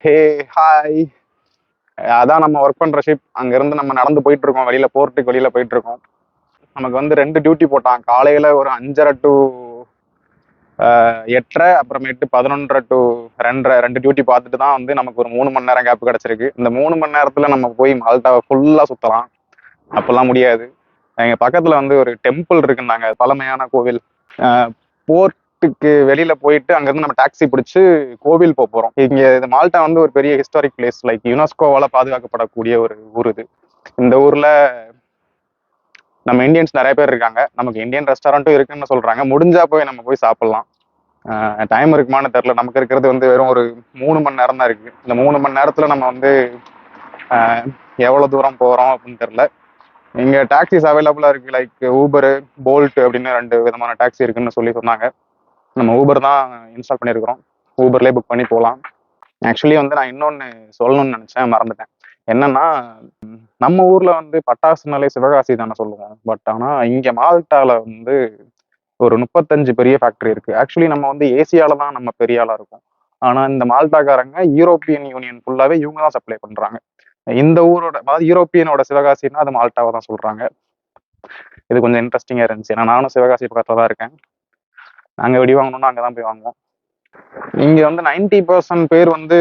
Hey hi. அதான் நம்ம work பண்ற ஷிப். அங்கிருந்து நம்ம நடந்து போயிட்டு இருக்கோம், வெளியில போர்ட்டுக்கு வெளியில போயிட்டு இருக்கோம். நமக்கு வந்து 2 டியூட்டி போட்டான். காலையில ஒரு 5:30 டு 8:30, அப்புறமேட்டு 11:30 டு 2:30 2 டியூட்டி பார்த்துட்டு தான் வந்து நமக்கு ஒரு 3 மணி நேரம் கேப் கிடைச்சிருக்கு. இந்த 3 மணி நேரத்துல நம்ம போய் மால்டாவை ஃபுல்லா சுத்தலாம். அப்பெல்லாம் முடியாது. எங்க பக்கத்துல வந்து ஒரு டெம்பிள் இருக்குன்னாங்க, பழமையான கோவில். போர்ட்டுக்கு வெளியில போயிட்டு அங்கிருந்து நம்ம டாக்ஸி பிடிச்சு கோவில் போறோம். இங்க இது மால்டா வந்து ஒரு பெரிய ஹிஸ்டாரிக் பிளேஸ், லைக் யுனெஸ்கோவால பாதுகாக்கப்படக்கூடிய ஒரு ஊர் இது. இந்த ஊர்ல நம்ம இந்தியன்ஸ் நிறைய பேர் இருக்காங்க. நமக்கு இந்தியன் ரெஸ்டாரண்ட்டும் இருக்குன்னு சொல்றாங்க. முடிஞ்சா போய் நம்ம போய் சாப்பிடலாம். டைம் இருக்குமான்னு தெரியல. நமக்கு இருக்கிறது வந்து வெறும் ஒரு 3 மணி நேரம் தான் இருக்கு. இந்த 3 மணி நேரத்துல நம்ம வந்து எவ்வளவு தூரம் போறோம் அப்படின்னு தெரியல. இங்க டாக்ஸிஸ் அவைலபிளா இருக்கு, லைக் ஊபரு, போல்ட் அப்படின்னு 2 விதமான டாக்ஸி இருக்குன்னு சொல்லி சொன்னாங்க. நம்ம ஊபர் தான் இன்ஸ்டால் பண்ணியிருக்கிறோம். ஊபர்லேயே புக் பண்ணி போகலாம். ஆக்சுவலி வந்து நான் இன்னொன்று சொல்லணும்னு நினச்சேன், மறந்துட்டேன். என்னன்னா, நம்ம ஊர்ல வந்து பட்டாசுனாலே சிவகாசி தானே சொல்லுவோம். பட் ஆனால் இங்கே மால்டால வந்து ஒரு 35 பெரிய ஃபேக்டரி இருக்கு. ஆக்சுவலி நம்ம வந்து ஏசியால தான் நம்ம பெரிய ஆளா இருக்கும். ஆனால் இந்த மால்டாக்காரங்க யூரோப்பியன் யூனியன் ஃபுல்லாவே இவங்க தான் சப்ளை பண்றாங்க. இந்த ஊரோட, அதாவது யூரோப்பியனோட சிவகாசின்னா அது மால்டாவை தான் சொல்றாங்க. இது கொஞ்சம் இன்ட்ரெஸ்டிங்கா இருந்துச்சு. ஏன்னா நானும் சிவகாசி பக்கத்துல தான் இருக்கேன். நாங்க வெடி வாங்கணும்னா அங்கதான் போய் வாங்குவோம். இங்க வந்து 90% பேர் வந்து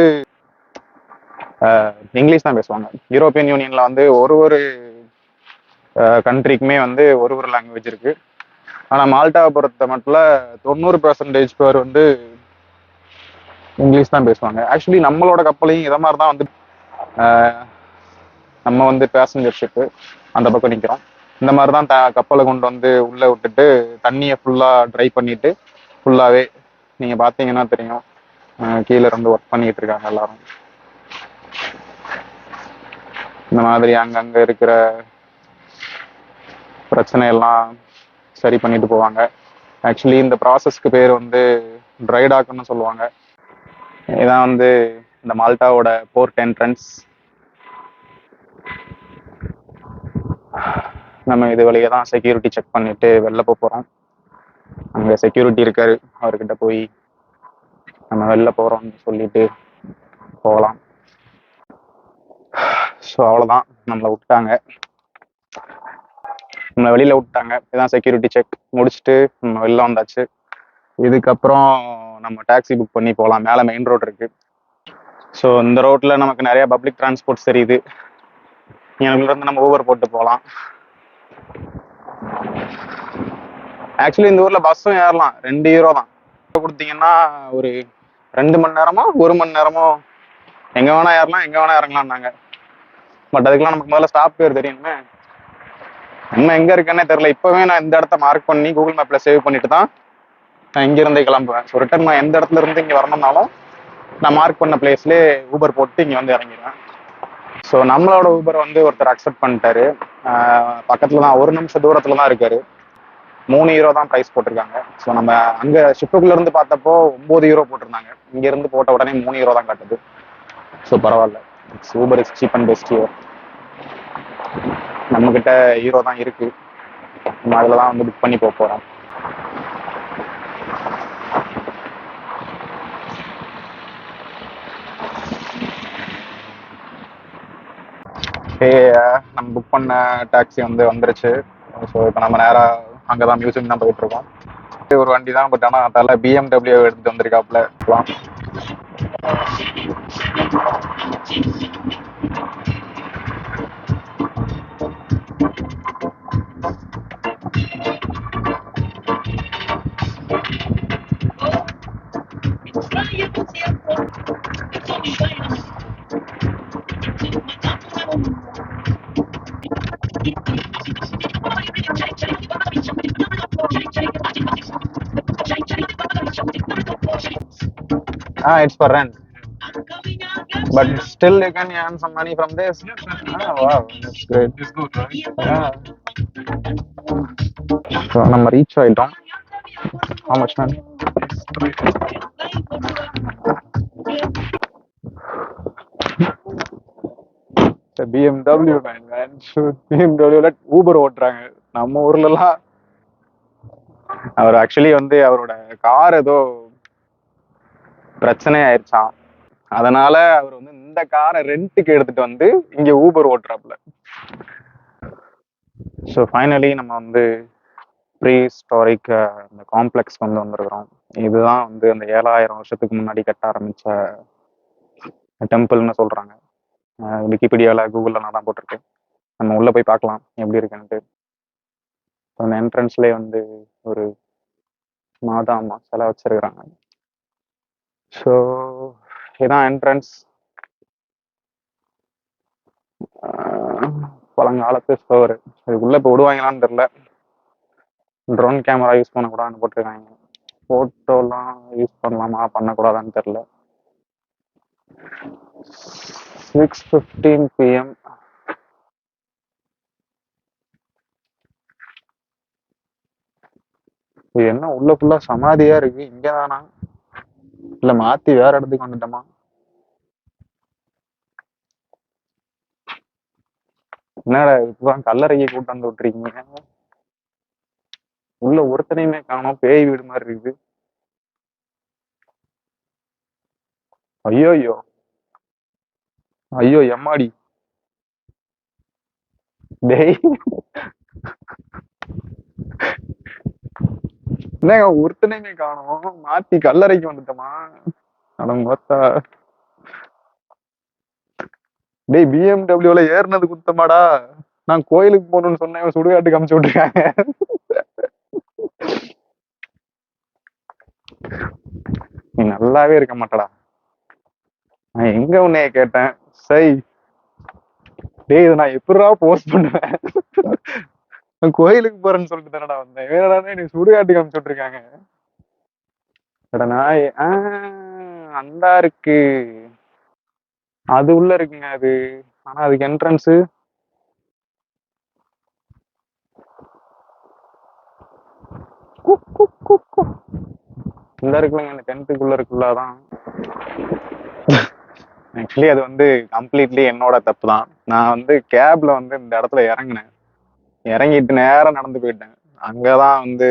இங்கிலீஷ் தான் பேசுவாங்க. யூரோப்பியன் யூனியன்ல வந்து ஒரு கண்ட்ரிக்குமே வந்து ஒரு லாங்குவேஜ் இருக்கு. ஆனா மால்டாவை பொறுத்த மட்டும் 90% பேர் வந்து இங்கிலீஷ் தான் பேசுவாங்க. ஆக்சுவலி நம்மளோட கப்பலையும் இதை மாதிரி தான் வந்து நம்ம வந்து பேசஞ்சர் ஷிப்பு அந்த பக்கம் நிற்கிறோம். இந்த மாதிரி தான் கப்பலை கொண்டு வந்து உள்ள விட்டுட்டு தண்ணியை ஃபுல்லா ட்ரை பண்ணிட்டு ஃபுல்லாவே நீங்க பாத்தீங்கன்னா தெரியும், கீழே இருந்து ஒர்க் பண்ணிட்டு இருக்காங்க எல்லாரும். இந்த மாதிரி அங்கங்க இருக்கிற பிரச்சனை எல்லாம் சரி பண்ணிட்டு போவாங்க. ஆக்சுவலி இந்த ப்ராசஸ்க்கு பேர் வந்து ட்ரை டாக்னு சொல்லுவாங்க. இதான் வந்து இந்த மால்டாவோட போர்ட் என்ட்ரன்ஸ். நம்ம இது வழியே தான் செக்யூரிட்டி செக் பண்ணிட்டு வெளில போறோம். அங்க செக்யூரிட்டி இருக்காரு, அவர்கிட்ட போய் நம்ம வெளில போறோம்னு சொல்லிட்டு போகலாம். ஸோ அவ்வளோதான், நம்மளை விட்டாங்க, நம்மளை வெளியில விட்டாங்க. இதான் செக்யூரிட்டி செக் முடிச்சுட்டு நம்ம வெளில வந்தாச்சு. இதுக்கப்புறம் நம்ம டாக்ஸி புக் பண்ணி போகலாம். மேலே மெயின் ரோடு இருக்கு. ஸோ இந்த ரோட்ல நமக்கு நிறைய பப்ளிக் டிரான்ஸ்போர்ட் தெரியுது. எனக்குள்ள இருந்து நம்ம ஊபர் போட்டு போகலாம். ஆக்சுவலி இந்த ஊர்ல பஸ்ஸும் ஏறலாம், 2 யூரோ தான் கொடுத்தீங்கன்னா ஒரு 2 மணி நேரமோ 1 மணி நேரமோ எங்க வேணா ஏறலாம், எங்க வேணா இறங்கலாம்னாங்க. பட் அதுக்கெல்லாம் நமக்கு முதல்ல ஸ்டாப் பேர் தெரியணுமே. நம்ம எங்க இருக்கேன்னே தெரியல. இப்பவே நான் இந்த இடத்த மார்க் பண்ணி கூகுள் மேப்ல சேவ் பண்ணிட்டு தான் நான் இங்க இருந்தே கிளம்புவேன். ஸோ ரிட்டர்ன் நான் எந்த இடத்துல இருந்து இங்க வரணும்னாலும் நான் மார்க் பண்ண பிளேஸ்லேயே ஊபர் போட்டு இங்க வந்து இறங்கிடுவேன். ஸோ நம்மளோட ஊபர் வந்து ஒருத்தர் அக்செப்ட் பண்ணிட்டாரு. பக்கத்துல தான், 1 நிமிஷம் தூரத்துல தான் இருக்காரு. 3 யூரோ தான் ப்ரைஸ் போட்டிருக்காங்க. ஸோ நம்ம அங்க ஷிப்புக்குள்ள இருந்து பார்த்தப்போ 9 யூரோ போட்டிருந்தாங்க. இங்க இருந்து போட்ட உடனே 3 யூரோ தான் காட்டுது. ஸோ பரவாயில்ல, Uber is cheap and best your. நம்ம கிட்ட யூரோ தான் இருக்கு, நம்ம அதில் தான் வந்து புக் பண்ணி போறோம். நம்ம புக் பண்ண டாக்ஸி வந்து வந்துருச்சு. ஸோ இப்போ நம்ம நேராக அங்கதான் மியூசியம் தான் போயிட்டு இருக்கோம். ஒரு வண்டி தான், பட் ஆனால் தலை BMW எடுத்துட்டு வந்திருக்காப்புல. It's for rent, but still you can earn some money from this. Wow, that's great. It's good, right? Yeah. So நம்ம ரீச் ஆயிட்டோம். How much, man? BMW, man. BMW Uber ஓட்டுறாங்க. நம்ம ஊர்ல எல்லாம் அவர் ஆக்சுவலி வந்து அவரோட கார் ஏதோ பிரச்சனை ஆயிடுச்சான். அதனால அவர் வந்து இந்த காரை ரெண்ட்டுக்கு எடுத்துட்டு வந்து இங்க ஊபர் ஓட்டுறாப்புல. ஸோ ஃபைனலி நம்ம வந்து ப்ரீ ஹிஸ்டாரிக் இந்த காம்ப்ளெக்ஸ் வந்து வந்திருக்கிறோம். இதுதான் வந்து அந்த 7000 வருஷத்துக்கு முன்னாடி கட்ட ஆரம்பிச்ச டெம்பிள்னு சொல்றாங்க. விக்கிபீடியால கூகுள்ல நான் தான் போட்டிருக்கு. நம்ம உள்ள போய் பார்க்கலாம் எப்படி இருக்குன்ட்டு. அந்த என்ட்ரன்ஸ்லேயே வந்து ஒரு மாதா அம்மா சிலை வச்சிருக்கிறாங்க. ஸோ இதான் என்ட்ரன்ஸ். பழங்காலத்து ஸ்டோர். இதுக்குள்ள இப்போ விடுவாங்களான்னு தெரியல. ட்ரோன் கேமரா யூஸ் பண்ணக்கூடாதுன்னு போட்டிருக்காங்க. ஃபோட்டோலாம் யூஸ் பண்ணலாமா பண்ணக்கூடாதான்னு தெரியல. 6:15 PM. இது என்ன உள்ள ஃபுல்லா சமாதியா இருக்கு? இங்கதானா இல்ல மாத்தி வேற இடத்துக்கு வந்துட்டோமா? என்னடா இப்பதான் கல்லறையை கூட்டு வந்து விட்டுருக்கீங்க. உள்ள ஒருத்தனையுமே காணோம். பேய் வீடு மாதிரி இருக்குது. ஐயோ ஐயோ ஐயோ எம்மாடி டேய், என்னங்க ஒருத்தனையுமே காணோம். மாத்தி கல்லறைக்கு வந்துட்டோமா? அட மொத்தா டேய், பிஎம்டபிள்யூல ஏறினது குத்தமாடா. நான் கோயிலுக்கு போகணும்னு சொன்னேன், சுடுகாட்டுக்கு அமுச்சு விட்டுருக்காங்க. நீ நல்லாவே இருக்க மாட்டடா. நான் எங்க உன்னைய கேட்டேன். சை டேய், இதை நான் எப்படா போஸ்ட் பண்ணுவேன்? நான் கோயிலுக்கு போறேன்னு சொல்லிட்டு தானடா வந்தேன். வேறடா நீ சுடுகாட்டுக்கு அமுச்சு விட்டுருக்காங்க. அட நாய். அந்தா இருக்கு. அது உள்ள இருக்குங்க அது. ஆனா அதுக்கு என்ட்ரன்ஸ் உள்ள இருக்குல்லங்க. இந்த டென்ட்டுக்குள்ள இருக்குள்ளதான். ஆக்சுவலி அது வந்து கம்ப்ளீட்லி என்னோட தப்பு தான். நான் வந்து கேப்ல வந்து இந்த இடத்துல இறங்கினேன். இறங்கிட்டு நேரம் நடந்து போயிட்டேன். அங்கதான் வந்து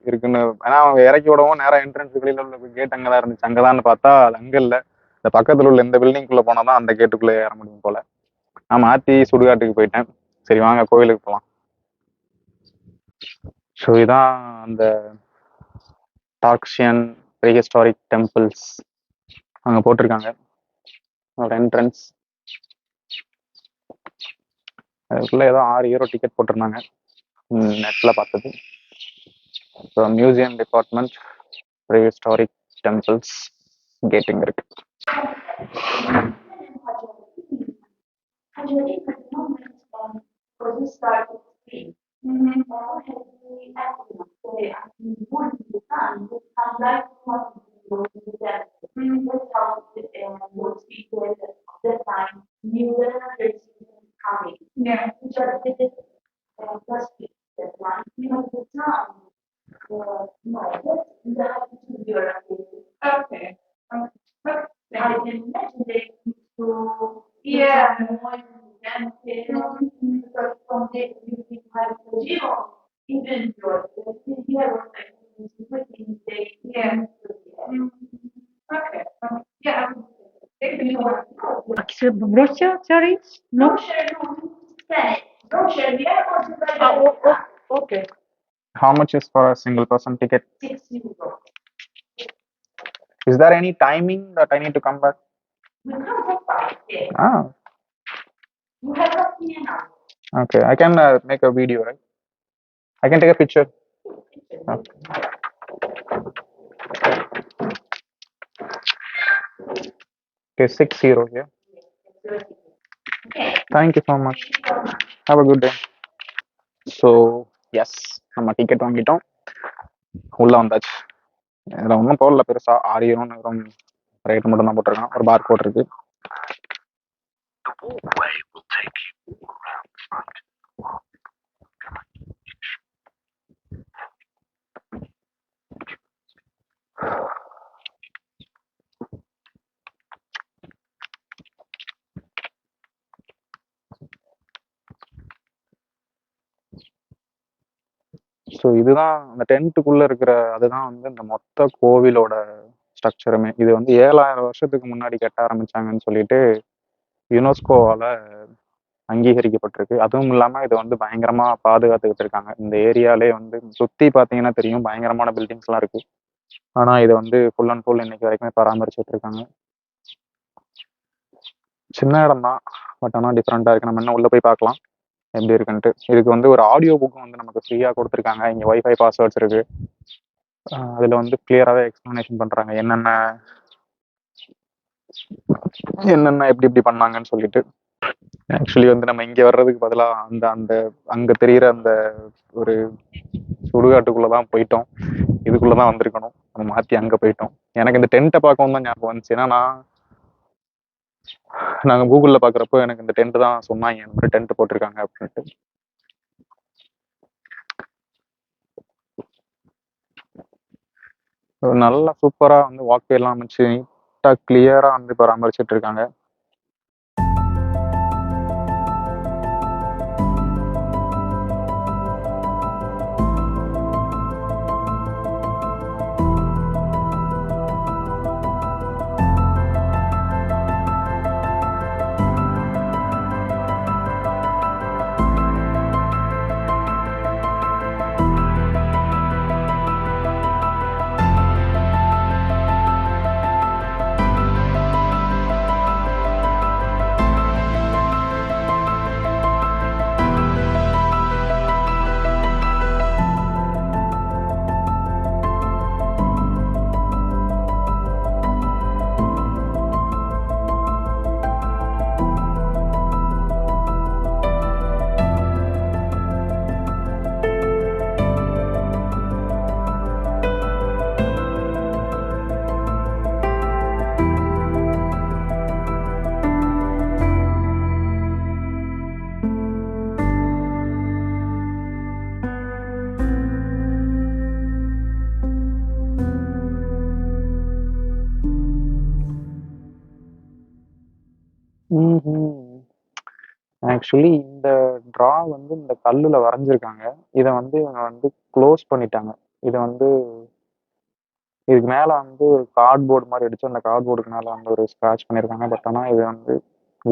இருக்குன்னு. ஏன்னா அவங்க இறக்கி விடவும் நேரம் என்ட்ரன்ஸ் வெளியில உள்ள கேட் அங்கதான் இருந்துச்சு. அங்கதான்னு பார்த்தா அது அங்க இல்ல. இந்த பக்கத்துல உள்ள இந்த பில்டிங்குள்ள போனாதான் அந்த கேட்டுக்குள்ள ஏற முடியும் போல. நான் மாத்தி சுடுகாட்டுக்கு போயிட்டேன். சரி வாங்க கோயிலுக்கு போகலாம். ஸோ இதான் அந்த டாக்ஷியன் ப்ரீஹிஸ்டாரிக் டெம்பிள்ஸ் அங்க போட்டிருக்காங்க. ஒரு என்ட்ரன்ஸ். அதுக்குள்ள ஏதோ 6 € டிக்கெட் போட்டிருந்தாங்க நெட்ல பார்த்தது. So museum department prehistoric temples gating இருக்கு. Brochure, sorry? No? Okay. How much is for a single person ticket? 6 €. Is there any timing that I need to come back? We can't go back there. Ah, You have not seen enough. okay. I can make a video, right? I can take a picture. Okay. Okay, 6 €, yeah. Okay. Thank you so much. Have a good day. So yes, நம்ம ticket வாங்கிட்டோம். உள்ள வந்தாச்சு. இதில் ஒன்றும் போடல பெருசா. 6 € rate மட்டும் தான் போட்டிருக்கான். ஒரு பார் கோட் இருக்கு. ஸோ இதுதான் அந்த டென்ட்டுக்குள்ள இருக்கிற. அதுதான் வந்து இந்த மொத்த கோவிலோட ஸ்ட்ரக்சருமே. இது வந்து 7000 வருஷத்துக்கு முன்னாடி கட்ட ஆரம்பிச்சாங்கன்னு சொல்லிட்டு யுனெஸ்கோவால அங்கீகரிக்கப்பட்டிருக்கு. அதுவும் இல்லாம இத வந்து பயங்கரமா பாதுகாத்துக்கிட்டு இருக்காங்க. இந்த ஏரியாலயே வந்து சுத்தி பார்த்தீங்கன்னா தெரியும், பயங்கரமான பில்டிங்ஸ்லாம் இருக்கு. ஆனா இத வந்து ஃபுல் அண்ட் ஃபுல் இன்னைக்கு வரைக்குமே பராமரிச்சுட்டு இருக்காங்க. சின்ன இடம் தான். பட் ஆனா டிஃபரெண்டா இருக்கு. நம்ம இன்னும் உள்ள போய் பார்க்கலாம் எப்படி இருக்குன்ட்டு. இதுக்கு வந்து ஒரு ஆடியோ புக்கும் வந்து நமக்கு ஃப்ரீயா குடுத்துருக்காங்க. இங்க வைஃபை பாஸ்வேர்ட்ஸ் இருக்கு. அதுல வந்து கிளியராவே எக்ஸ்பிளனேஷன் பண்றாங்க. என்னென்ன எப்படி எப்படி பண்ணாங்கன்னு சொல்லிட்டு. ஆக்சுவலி வந்து நம்ம இங்க வர்றதுக்கு பதிலா அந்த அந்த அங்க தெரியிற அந்த ஒரு சுடுகாட்டுக்குள்ள தான் போயிட்டோம். இதுக்குள்ள தான் வந்திருக்கணும். நம்ம மாத்தி அங்க போயிட்டோம். எனக்கு இந்த டென்ட்ட பார்க்கவும் தான் ஞாபகம் வந்துச்சு. ஏன்னா நாங்க கூகுள்ல பார்க்குறப்போ எனக்கு இந்த டென்ட் தான் சொன்னாங்க. இந்த மாதிரி டென்ட் போட்டிருக்காங்க அப்படின்ட்டு. ஒரு நல்ல சூப்பரா வந்து வாக்வே எல்லாம் அமைச்சு நீட்டா கிளியரா வந்து பராமரிச்சுட்டு இருக்காங்க. ஆக்சுவலி இந்த டிரா வந்து இந்த கல்லுல வரைஞ்சிருக்காங்க. இதை வந்து இவங்க வந்து க்ளோஸ் பண்ணிட்டாங்க. இதை வந்து இதுக்கு மேல வந்து ஒரு கார்ட்போர்டு மாதிரி அடிச்சு அந்த கார்ட்போர்டுக்கு மேல வந்து ஒரு ஸ்கிராட்ச் பண்ணியிருக்காங்க. பட் ஆனா இது வந்து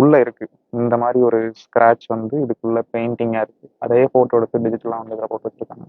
உள்ள இருக்கு. இந்த மாதிரி ஒரு ஸ்கிராட்ச் வந்து இதுக்குள்ள பெயிண்டிங்கா இருக்கு. அதே போட்டோ எடுத்து டிஜிட்டலா வந்து இதில் போட்டு வச்சிருக்காங்க.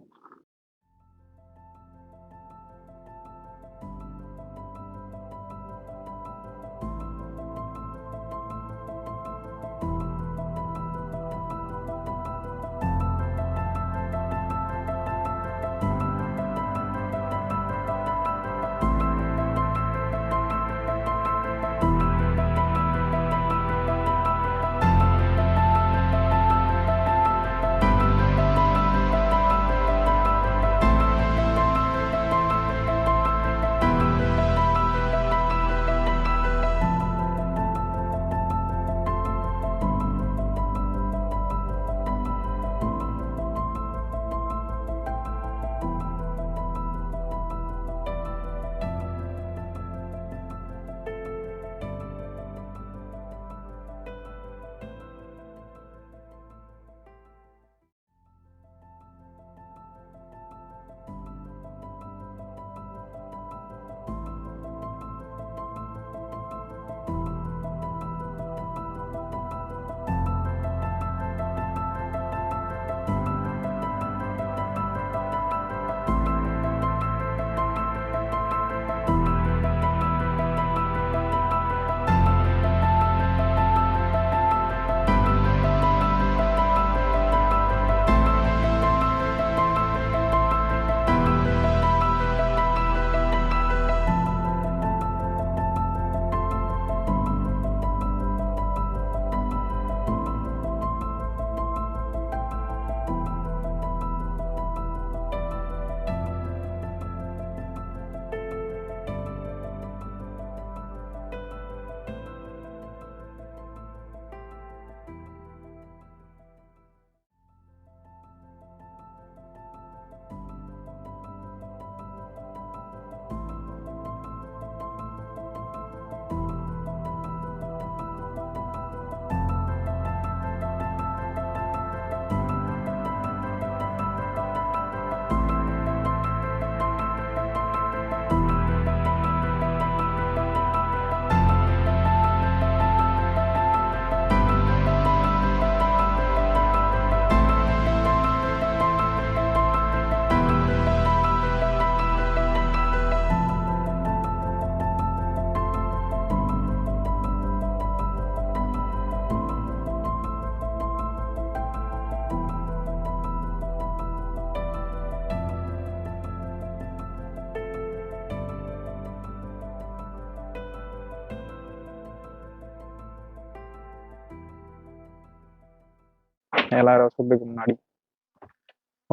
7,000 வருஷத்துக்கு முன்னாடி.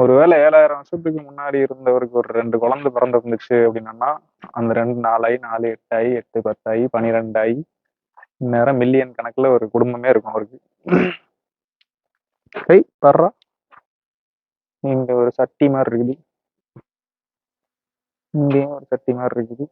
ஒருவேளை 7,000 வருஷத்துக்கு முன்னாடி இருந்தவருக்கு ஒரு 2 குழந்தை பிறந்திருந்துச்சு அப்படின்னா, அந்த 2 4 ஆகி 4 8 ஆகி 8 10 ஆகி 12 ஆகி இந்நேரம் மில்லியன் கணக்குல ஒரு குடும்பமே இருக்கும் அவருக்கு. வர்றா இங்க ஒரு சட்டி மாதிரி இருக்குது, இங்கேயும் ஒரு சட்டி மாதிரி இருக்குது.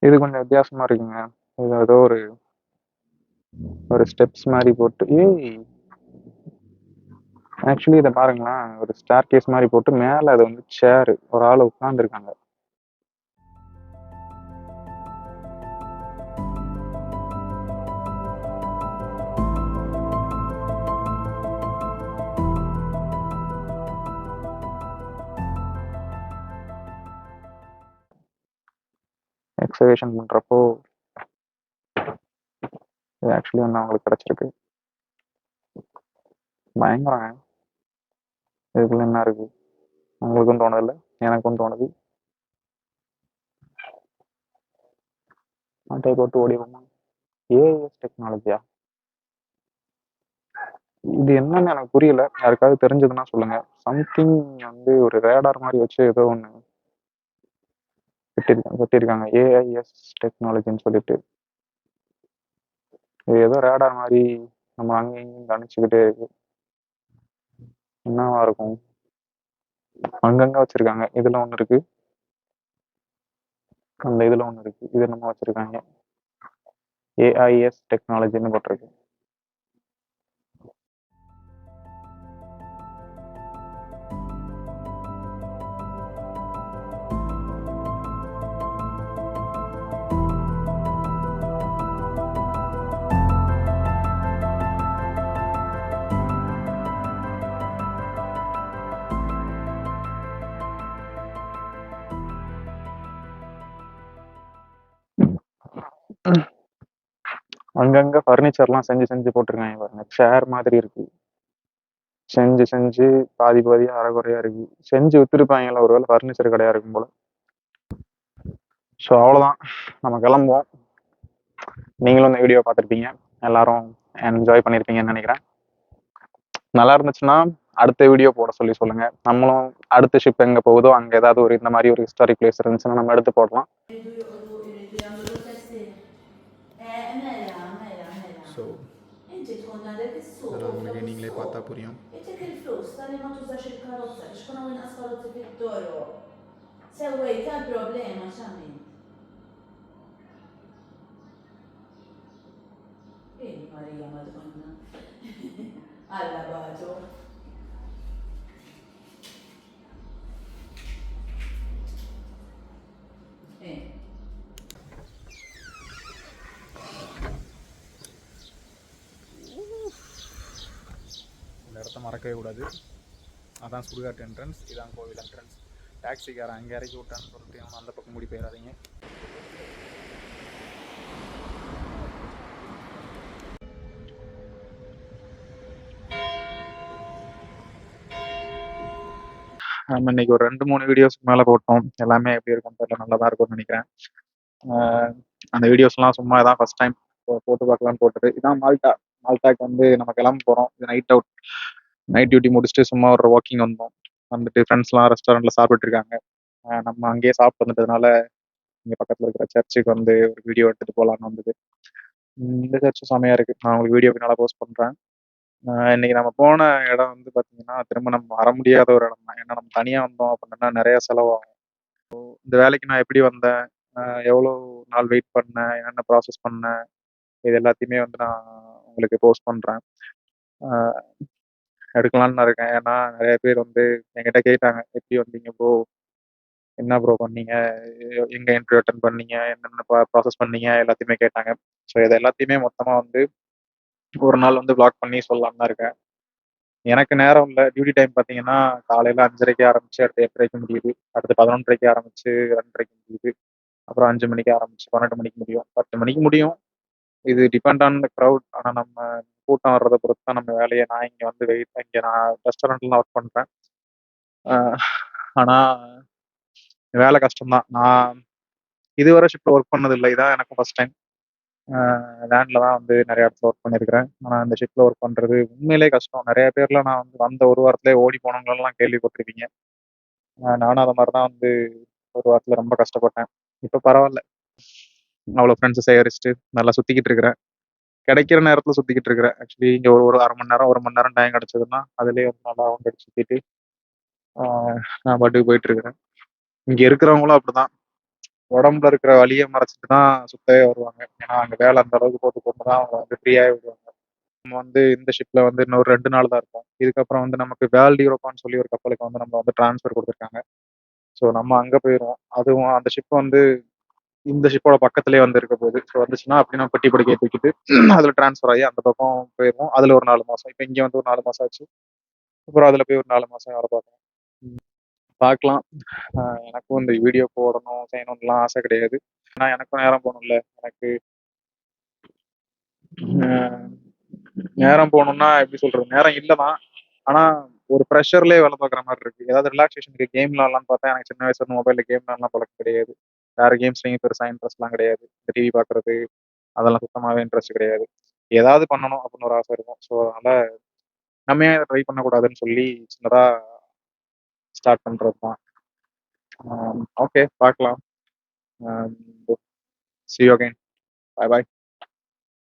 இது கொஞ்சம் வித்தியாசமா இருக்குங்க. இது ஏதோ ஒரு ஸ்டெப்ஸ் மாதிரி போட்டு, ஆக்சுவலி இதை பாருங்களேன், ஒரு ஸ்டார் கேஸ் மாதிரி போட்டு மேல அது வந்து சேரு, ஒரு ஆள் உட்கார்ந்துருக்காங்க. எக்ஸவேஷன் பண்றப்போ இது ஆக்சுவலி வந்து அவங்களுக்கு கிடைச்சிருக்கு. பயங்கரம். இதுக்குள்ள என்ன இருக்கு உங்களுக்கும் தோணுதில்ல, எனக்கும் தோணுது. மாட்டை போட்டு ஓடிடுவோமா? ஏஎஸ் டெக்னாலஜியா? இது என்னன்னு எனக்கு புரியல, யாருக்காவது தெரிஞ்சதுன்னா சொல்லுங்க. சம்திங் வந்து ஒரு ரேடார் மாதிரி வச்சு ஏதோ ஒன்று கட்டியிருக்காங்க, ஏஐஎஸ் டெக்னாலஜின்னு சொல்லிட்டு. இது ஏதோ ரேடார் மாதிரி நம்ம அங்கேயும் இங்கேயும் கணிச்சுக்கிட்டே இருக்கு. என்னவா இருக்கும்? அங்கங்க வச்சிருக்காங்க. இதுல ஒண்ணு இருக்கு, அந்த இதுல ஒண்ணு இருக்கு, இது நம்ம வச்சிருக்காங்க. ஏஐஎஸ் டெக்னாலஜின்னு போட்டிருக்கு. அங்கங்க ஃபர்னிச்சர்லாம் செஞ்சு செஞ்சு போட்டிருக்காங்க பாருங்க. சேர் மாதிரி இருக்கு, செஞ்சு செஞ்சு பாதி பாதியா அரைகுறையா இருக்கு. செஞ்சு வித்துருப்பாங்கல்ல, ஒருவேளை ஃபர்னிச்சர் கடையா இருக்கும் போல. ஸோ அவ்வளோதான், நம்ம கிளம்புவோம். நீங்களும் இந்த வீடியோ பார்த்துருப்பீங்க, எல்லாரும் என்ஜாய் பண்ணியிருப்பீங்கன்னு நினைக்கிறேன். நல்லா இருந்துச்சுன்னா அடுத்த வீடியோ போட சொல்லி சொல்லுங்க. நம்மளும் அடுத்த ஷிப் எங்க போகுதோ அங்க ஏதாவது ஒரு இந்த மாதிரி ஒரு ஹிஸ்டாரிக் பிளேஸ் இருந்துச்சுன்னா நம்ம எடுத்து போடலாம். ஸோ அதெல்லாம் உங்களுக்கு நீங்களே பார்த்தா புரியும். Maria Madonna. Alla bacio. இந்த இடத்த மறக்கவே கூடாது. அதான் சுடுகாட்டு என்ட்ரன்ஸ், இதான் கோவில் என்ட்ரன்ஸ். டாக்ஸிக்காரன் அங்கே இறக்கி விட்டான்னு சொல்லிட்டு அவன் அந்த பக்கம் மூடி போயிடாதீங்க. நம்ம இன்னைக்கு ஒரு 2-3 வீடியோஸ்க்கு மேலே போட்டோம். எல்லாமே எப்படி இருக்கும்னு தெரியல, நல்லா தான் இருக்கும்னு நினைக்கிறேன். அந்த வீடியோஸ்லாம் சும்மா தான் ஃபர்ஸ்ட் டைம் போட்டு பார்க்கலான்னு போட்டது. இதான் மால்டா. மால்டாக்கு வந்து நம்ம கிளம்ப போகிறோம். இது நைட் அவுட், நைட் டியூட்டி முடிச்சுட்டு சும்மா ஒரு வாக்கிங் வந்தோம். வந்துட்டு ஃப்ரெண்ட்ஸ்லாம் ரெஸ்டாரண்ட்டில் சாப்பிட்டு இருக்காங்க. நம்ம அங்கேயே சாப்பிட்டு வந்துட்டதுனால இங்கே பக்கத்தில் இருக்கிற சர்ச்சுக்கு வந்து ஒரு வீடியோ எடுத்துகிட்டு போகலான்னு வந்தது. இந்த சர்ச்சும் செமையாக இருக்குது, நான் உங்களுக்கு வீடியோ பின்னால் போஸ்ட் பண்ணுறேன். இன்னைக்கு நம்ம போன இடம் வந்து பார்த்தீங்கன்னா திரும்ப நம்ம வர முடியாத ஒரு இடம் தான். ஏன்னா நம்ம தனியாக வந்தோம் அப்படின்னா நிறைய செலவாகும். இந்த வேலைக்கு நான் எப்படி வந்தேன், எவ்வளோ நாள் வெயிட் பண்ணேன், என்னென்ன ப்ராசஸ் பண்ணேன், இது எல்லாத்தையுமே வந்து நான் உங்களுக்கு போஸ்ட் பண்ணுறேன். எடுக்கலான்னு இருக்கேன். ஏன்னா நிறைய பேர் வந்து என்கிட்ட கேட்டாங்க எப்படி வந்தீங்க ப்ரோ, என்ன ப்ரோ பண்ணீங்க, எங்க இன்டர்வியூ அட்டன் பண்ணீங்க, என்னென்ன ப்ராசஸ் பண்ணீங்க எல்லாத்தையுமே கேட்டாங்க. ஸோ இது எல்லாத்தையுமே மொத்தமா வந்து ஒரு நாள் வந்து வ்ளாக் பண்ணி சொல்லலாம்னு தான் இருக்கேன். எனக்கு நேரம் இல்ல. டியூட்டி டைம் பார்த்தீங்கன்னா, காலையில 5:30க்கு ஆரம்பிச்சு அடுத்து 8:30க்கு முடியுது. அடுத்து 11:30க்கு ஆரம்பிச்சு 2:30க்கு முடியுது. அப்புறம் 5 மணிக்கு ஆரம்பிச்சு 12 மணிக்கு முடியும். 10 மணிக்கு முடியும். இது டிபெண்ட் ஆன் த கிரவுட். ஆனா நம்ம கூட்டம் வர்றத பொறுத்து தான் நம்ம வேலைய. நான் இங்க வந்து இங்க நான் ரெஸ்டாரண்ட்ல தான் ஒர்க் பண்றேன். அ ஆனா வேலை கஷ்டம் தான். நான் இதுவரை ஷிஃப்ட்ல ஒர்க் பண்ணது இல்ல. இதான் எனக்கும் ஃபர்ஸ்ட் டைம். வேன்ல தான் வந்து நெறைய இடத்துல ஒர்க் பண்ணியிருக்கிறேன். ஆனா இந்த ஷிஃப்ட்ல ஒர்க் பண்றது உண்மையிலேயே கஷ்டம். நெறைய பேர்லாம் நான் வந்து வந்த 1 வாரத்திலேயே ஓடி போனவங்களலாம் கேள்விப்பட்டிருப்பீங்க. நானும் அந்த மாரி தான் வந்து 1 வாரத்துல ரொம்ப கஷ்டப்பட்டேன். இப்ப பரவால்ல. அவ்வளோ ஃப்ரெண்ட்ஸ சேகரிச்சுட்டு நல்லா சுத்திக்கிட்டு இருக்கிறேன். கிடைக்கிற நேரத்துல சுத்திக்கிட்டு இருக்கிறேன். ஆக்சுவலி இங்க ஒரு ஒரு 1/2 மணி நேரம், 1 மணி நேரம் டைம் கிடைச்சதுன்னா, அதிலேயே வந்து நல்லா ரவுண்ட் அடிச்சு சுத்திட்டு, ஆ நான் பாட்டுக்கு போயிட்டு இருக்கிறேன். இங்க இருக்கிறவங்களும் அப்படிதான். உடம்புல இருக்கிற வலிய மறைச்சிட்டு தான் சுத்தவே வருவாங்க. ஏன்னா, அங்க வேலை அந்த அளவுக்கு போட்டு போட்டு தான் அவங்க வந்து ஃப்ரீயாவே விடுவாங்க. நம்ம வந்து இந்த ஷிப்ல வந்து இன்னும் ஒரு 2 நாள் தான் இருப்போம். இதுக்கப்புறம் வந்து நமக்கு வேர்ல்ட் யூரோப்பான்னு சொல்லி ஒரு கப்பலுக்கு வந்து நம்ம வந்து ட்ரான்ஸ்ஃபர் குடுத்துருக்காங்க. ஸோ நம்ம அங்க போயிருவோம். அதுவும் அந்த ஷிப் வந்து இந்த ஷிப்போட பக்கத்திலேயே வந்து இருக்க போகுது. ஸோ வந்துச்சுன்னா அப்படியே நம்ம பெட்டி படுக்கைய தூக்கிட்டு அதுல ட்ரான்ஸ்ஃபர் ஆகி அந்த பக்கம் போயிருவோம். அதுல ஒரு 4 மாசம். இப்ப இங்க வந்து ஒரு 4 மாசம் ஆச்சு. அப்புறம் அதுல போய் ஒரு 4 மாசம் வேலை பார்க்கணும். ம். பார்க்கலாம். அ எனக்கும் இந்த வீடியோ போடணும், செய்யணும்லாம் ஆசை கிடையாது. ஆனா எனக்கும் நேரம் போகணும்ல. எனக்கு அ நேரம் போகணும்னா எப்படி சொல்றது? நேரம் இல்ல தான். ஆனா ஒரு ப்ரெஷர்லயே வேலை பார்க்குற மாரி இருக்கு. ஏதாவது ரிலாக்சேஷனுக்கு கேம் விளையாடலாம்னு பார்த்தா எனக்கு சின்ன வயசுல இருந்து மொபைல்ல கேம் விளையாடலாம் பழக்கம் கிடையாது. வேற கேம்ஸ்லயும் பெருசா இன்ட்ரெஸ்ட்லாம் கிடையாது. இந்த டிவி பார்க்கறது அதெல்லாம் சுத்தமாவே இன்ட்ரெஸ்ட் கிடையாது. ஏதாவது பண்ணணும் அப்படின்னு ஒரு ஆசை இருக்கும். ஸோ அதனால நம்ம ஏன் இத ட்ரை பண்ணக்கூடாதுன்னு சொல்லி சின்னதா ஸ்டார்ட் பண்றது தான். ஓகே பார்க்கலாம். C you again. Bye bye.